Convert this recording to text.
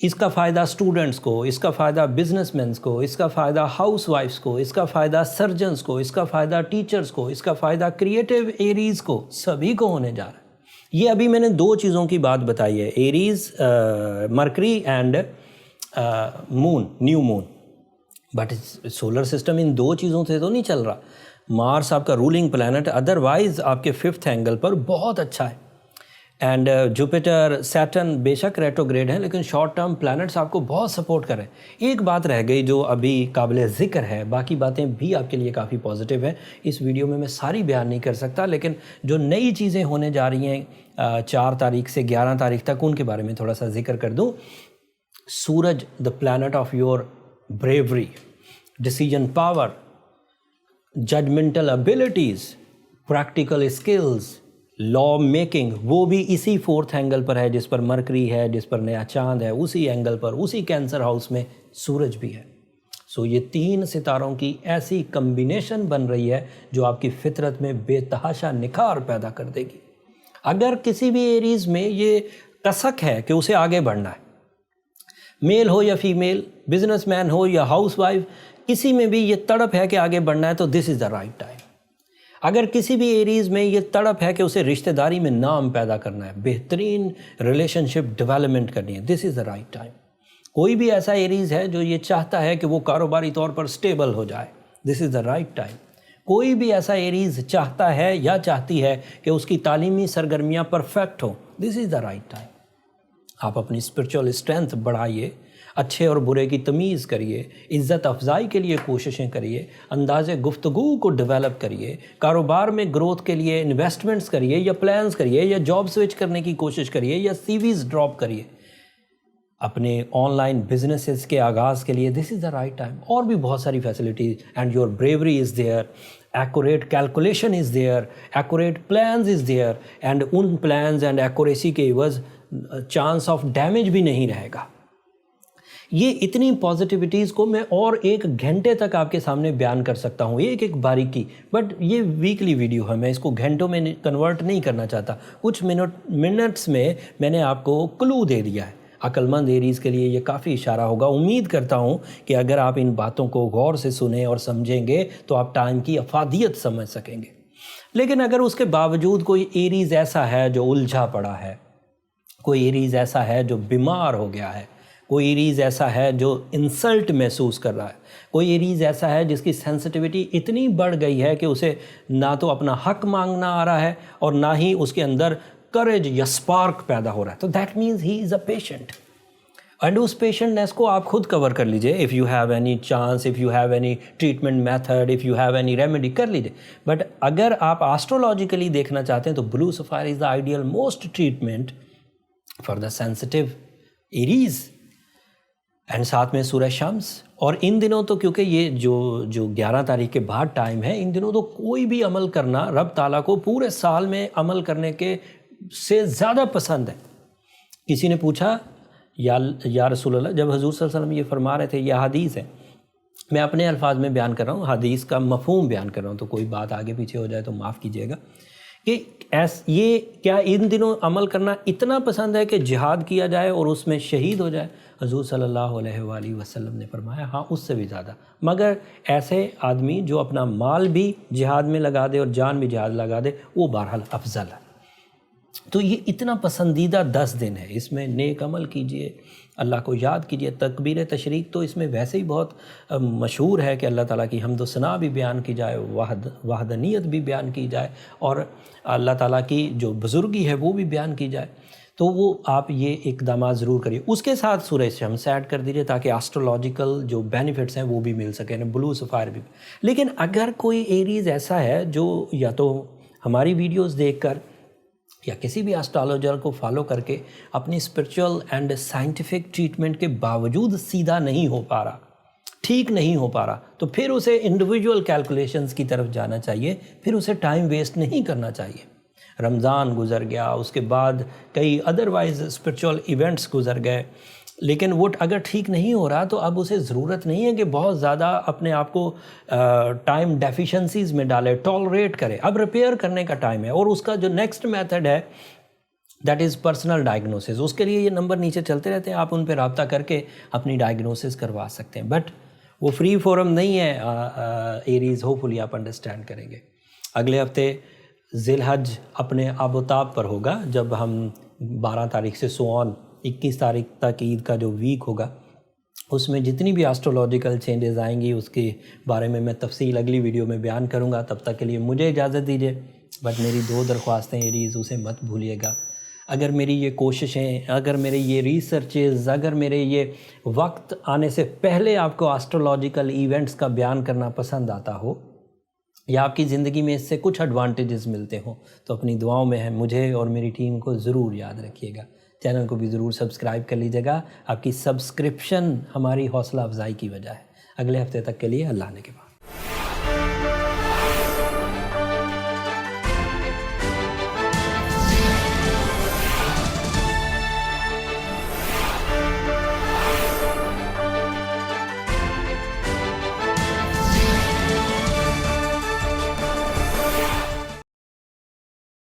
اس کا فائدہ اسٹوڈنٹس کو، اس کا فائدہ بزنس مینس کو، اس کا فائدہ ہاؤس وائفس کو، اس کا فائدہ سرجنس کو، اس کا فائدہ ٹیچرز کو، اس کا فائدہ کریٹیو ایریز کو، سبھی کو ہونے جا رہا ہے۔ یہ ابھی میں نے 2 چیزوں کی بات بتائی ہے، Aries, Mercury and moon, new moon, but solar system ان 2 چیزوں سے تو نہیں چل رہا۔ مارس آپ کا رولنگ پلانٹ، ادروائز آپ کے 5th اینگل پر بہت اچھا ہے، اینڈ جوپیٹر، سیٹرن بے شک ریٹروگریڈ ہیں لیکن شارٹ ٹرم پلانٹس آپ کو بہت سپورٹ کریں۔ ایک بات رہ گئی جو ابھی قابل ذکر ہے، باقی باتیں بھی آپ کے لیے کافی پازیٹیو ہیں، اس ویڈیو میں ساری بیان نہیں کر سکتا، لیکن جو نئی چیزیں ہونے جا رہی ہیں 4 تاریخ سے 11 تاریخ تک، ان کے بارے میں تھوڑا سا ذکر کر دوں۔ سورج، the planet of your bravery, decision power, judgmental abilities, practical skills, law making, وہ بھی اسی 4تھ اینگل پر ہے جس پر مرکری ہے، جس پر نیا چاند ہے، اسی اینگل پر، اسی کینسر ہاؤس میں سورج بھی ہے۔ سو یہ 3 ستاروں کی ایسی کمبینیشن بن رہی ہے جو آپ کی فطرت میں بے تحاشا نکھار پیدا کر دے گی۔ اگر کسی بھی ایریز میں یہ کسک ہے کہ اسے آگے بڑھنا ہے، میل ہو یا فیمیل، بزنس مین ہو یا ہاؤس وائف، کسی میں بھی یہ تڑپ ہے کہ آگے بڑھنا ہے تو دس از دا رائٹ ٹائم۔ اگر کسی بھی ایریز میں یہ تڑپ ہے کہ اسے رشتہ داری میں نام پیدا کرنا ہے، بہترین ریلیشن شپ ڈیولپمنٹ کرنی ہے، دس از دا رائٹ ٹائم۔ کوئی بھی ایسا ایریز ہے جو یہ چاہتا ہے کہ وہ کاروباری طور پر سٹیبل ہو جائے، دس از دا رائٹ ٹائم۔ کوئی بھی ایسا ایریز چاہتا ہے یا چاہتی ہے کہ اس کی تعلیمی سرگرمیاں پرفیکٹ ہوں، دس از دا رائٹ ٹائم۔ آپ اپنی اسپرچول اسٹرینتھ بڑھائیے، اچھے اور برے کی تمیز کریے، عزت افزائی کے لیے کوششیں کریے، انداز گفتگو کو ڈیولپ کریے، کاروبار میں گروتھ کے لیے انویسٹمنٹس کریے یا پلانز کریے، یا جاب سوئچ کرنے کی کوشش کریے، یا سی ویز ڈراپ کریے اپنے آن لائن بزنسز کے آغاز کے لیے، دس از دا رائٹ ٹائم۔ اور بھی بہت ساری facilities, and your brewery is there, accurate calculation is there, accurate plans is there, and ان پلانز اینڈ ایکوریسی کے عوض چانس آف ڈیمیج بھی نہیں رہے گا۔ یہ اتنی پازیٹیوٹیز کو میں اور 1 گھنٹے تک آپ کے سامنے بیان کر سکتا ہوں، ایک باریکی، بٹ یہ ویکلی ویڈیو ہے، میں اس کو گھنٹوں میں کنورٹ نہیں کرنا چاہتا، کچھ منٹس میں نے آپ کو کلو دے دیا ہے۔ عقل مند ایریز کے لیے یہ کافی اشارہ ہوگا۔ امید کرتا ہوں کہ اگر آپ ان باتوں کو غور سے سنیں اور سمجھیں گے تو آپ ٹائم کی افادیت سمجھ سکیں گے۔ لیکن اگر اس کے باوجود کوئی ایریز ایسا ہے جو الجھا پڑا ہے، کوئی ایریز ایسا ہے جو بیمار ہو گیا ہے، کوئی ایریز ایسا ہے جو انسلٹ محسوس کر رہا ہے، کوئی ایریز ایسا ہے جس کی سینسٹیوٹی اتنی بڑھ گئی ہے کہ اسے نہ تو اپنا حق مانگنا آ رہا ہے اور نہ ہی اس کے اندر کریج یا سپارک پیدا ہو رہا ہے، تو that means he is a patient. And اس پیشنٹنیس کو آپ خود کور کر لیجئے، if you have any chance, if you have any treatment method, if you have any remedy, کر لیجئے۔ بٹ اگر آپ آسٹرولوجیکلی دیکھنا چاہتے ہیں تو blue sapphire is the ideal most treatment for the sensitive Aries, and ساتھ میں سورہ شمس۔ اور ان دنوں تو کیونکہ یہ جو 11 تاریخ کے بعد ٹائم ہے، ان دنوں تو کوئی بھی عمل کرنا رب تعالیٰ کو پورے سال میں عمل کرنے کے سے زیادہ پسند ہے۔ کسی نے پوچھا یا رسول اللہ، جب حضور صلی اللہ علیہ وسلم یہ فرما رہے تھے، یہ حدیث ہے، میں اپنے الفاظ میں بیان کر رہا ہوں، حدیث کا مفہوم بیان کر رہا ہوں، تو کوئی بات آگے پیچھے ہو جائے تو معاف کیجیے گا، کہ یہ کیا ان دنوں عمل کرنا اتنا پسند ہے کہ جہاد کیا جائے اور اس میں شہید ہو جائے؟ حضور صلی اللہ علیہ وآلہ وسلم نے فرمایا ہاں، اس سے بھی زیادہ، مگر ایسے آدمی جو اپنا مال بھی جہاد میں لگا دے اور جان بھی جہاد لگا دے، وہ بہرحال افضل ہے۔ تو یہ اتنا پسندیدہ 10 دن ہے، اس میں نیک عمل کیجئے، اللہ کو یاد کیجئے۔ تکبیر تشریق تو اس میں ویسے ہی بہت مشہور ہے کہ اللہ تعالیٰ کی حمد و ثنا بھی بیان کی جائے، وحدانیت بھی بیان کی جائے، اور اللہ تعالیٰ کی جو بزرگی ہے وہ بھی بیان کی جائے۔ تو وہ آپ یہ اقدامات ضرور کریے، اس کے ساتھ سورہ شمس ایڈ کر دیجئے تاکہ آسٹرولوجیکل جو بینیفٹس ہیں وہ بھی مل سکیں، بلو سفائر بھی۔ لیکن اگر کوئی ایریز ایسا ہے جو یا تو ہماری ویڈیوز دیکھ کر یا کسی بھی ایسٹرولوجر کو فالو کر کے اپنی اسپرچول اینڈ سائنٹیفک ٹریٹمنٹ کے باوجود سیدھا نہیں ہو پا رہا، ٹھیک نہیں ہو پا رہا، تو پھر اسے انڈیویجول کیلکولیشنز کی طرف جانا چاہیے، پھر اسے ٹائم ویسٹ نہیں کرنا چاہیے۔ رمضان گزر گیا، اس کے بعد کئی ادروائز اسپرچول ایونٹس گزر گئے، لیکن وہ اگر ٹھیک نہیں ہو رہا تو اب اسے ضرورت نہیں ہے کہ بہت زیادہ اپنے آپ کو ٹائم ڈیفیشنسیز میں ڈالے، ٹالریٹ کرے۔ اب ریپیئر کرنے کا ٹائم ہے، اور اس کا جو نیکسٹ میتھڈ ہے دیٹ از پرسنل ڈائگنوسس. اس کے لیے یہ نمبر نیچے چلتے رہتے ہیں, آپ ان پہ رابطہ کر کے اپنی ڈائگنوسس کروا سکتے ہیں. بٹ وہ فری فورم نہیں ہے ایریز, ہوپفلی آپ انڈرسٹینڈ کریں گے. اگلے ہفتے ذی الحج اپنے آب و تاب پر ہوگا, جب ہم 12 تاریخ سے 21 تاریخ تک عید کا جو ویک ہوگا, اس میں جتنی بھی آسٹرولوجیکل چینجز آئیں گی اس کے بارے میں تفصیل اگلی ویڈیو میں بیان کروں گا. تب تک کے لیے مجھے اجازت دیجیے. بٹ میری 2 درخواستیں ایریز, اسے مت بھولیے گا. اگر میری یہ کوششیں, اگر میرے یہ ریسرچز, اگر میرے یہ وقت آنے سے پہلے آپ کو آسٹرولوجیکل ایونٹس کا بیان کرنا پسند آتا ہو, یا آپ کی زندگی میں اس سے کچھ ایڈوانٹیجز ملتے ہوں, تو اپنی دعاؤں میں مجھے اور میری ٹیم کو ضرور یاد رکھیے گا. چینل کو بھی ضرور سبسکرائب کر لیجیے گا. آپ کی سبسکرپشن ہماری حوصلہ افزائی کی وجہ ہے. اگلے ہفتے تک کے لیے اللہ نے کے بعد.